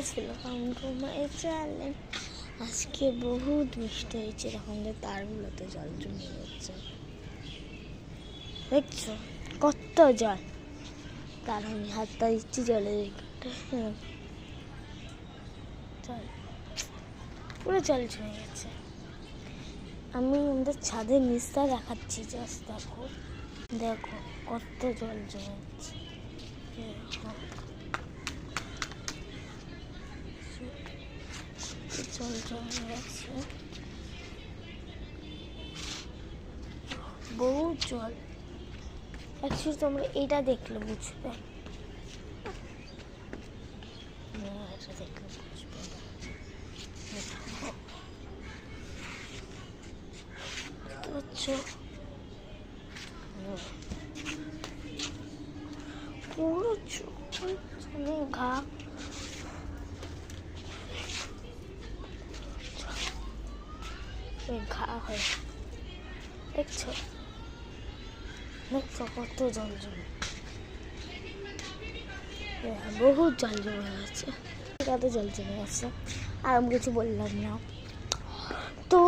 মায়ের চ্যানেল। আজকে বহুত বৃষ্টি হয়েছে, এরকম তারগুলোতে জল জমে যাচ্ছে, দেখছো কত জল। তার আমি হাতটা দিচ্ছি জলে, জল পুরো জল জমে গেছে। আমি আমাদের ছাদের নিচটা দেখাচ্ছি, জাস্ট দেখো দেখো কত জল জমে যাচ্ছে। জল জমে গেছে, বহু জল। অ্যাকচুয়ালি তোমরা এটা দেখলে বুঝবে, এটা দেখলে বুঝবে। পুরো চোখে ঘা, ঘা হয়ে, দেখছো দেখছো কত জল জমে, বহুত জল জমে গেছে, কত জল জমে গেছে। আর আমি কিছু বললাম না। তো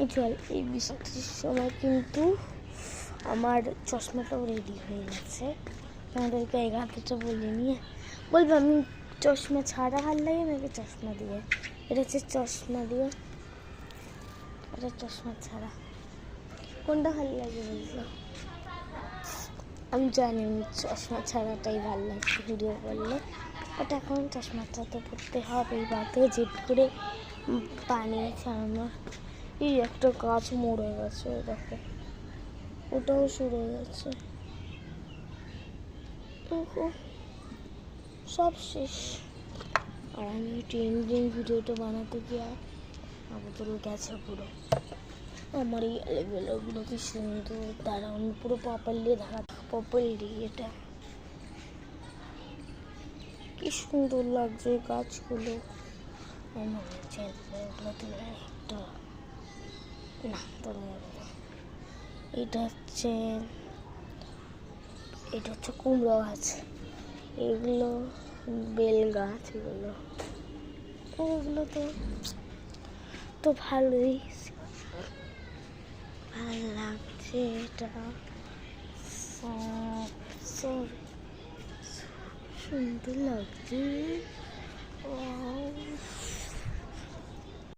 এই জল, এই বৃষ্টির সময় কিন্তু আমার চশমাটাও রেডি হয়ে গেছে। আমাদেরকে এই গাছটা বলিনি, বলবো আমি চশমা ছাড়া ভাল লাগে নাকি চশমা দিয়ে। এটা হচ্ছে চশমা দিয়ে, এটা চশমা ছাড়া, কোনটা ভালো লাগে বলবো। আমি জানি চশমা ছাড়াটাই ভালো লাগছে ভিডিও করলে, বাট এখন চশমাটা তো পড়তে হবে। বাতে জেট করে পানি আছে আমার। এই একটা গাছ মরে গেছে, দেখো ওটাও সরে গেছে, সব শেষ। আর আমি ট্রেন্ডিং ভিডিওটা বানাতে গিয়ে আবদল গেছে পুরো। আমার এই এলোগুলো কি সুন্দর, তারা আমি পুরো প্রপারলি প্রপারলি এটা কি সুন্দর লাগছে গাছগুলো। না এটা হচ্ছে কুমড়ো গাছ, এগুলো বেল গাছ, এগুলো তো ভালোই ভালো লাগছে। এটা সুন্দর লাগছে।